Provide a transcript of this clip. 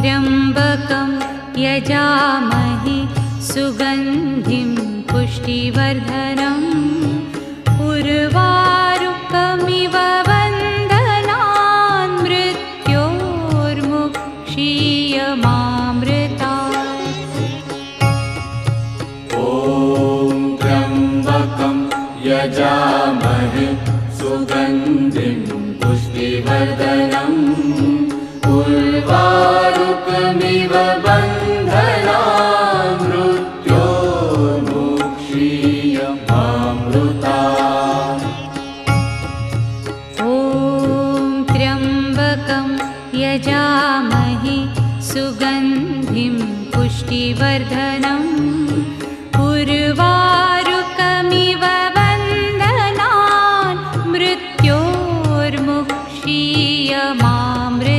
त्र्यम्बकं यजामहे सुगन्धिं पुष्टिवर्धनम् उर्वारुकमिव बन्धनान् मृत्योर्मुक्षीयमामृतात्। ॐ त्र्यम्बकं यजामहे सुगन्धिं पुष्टिवर्धनम् उर्वारुकमिव बन्धनान् मृत्योर्मुक्षीयमामृतात्। ॐ त्र्यम्बकं यजामहे सुगन्धिं पुष्टिवर्धनम् उर्वारुकमिव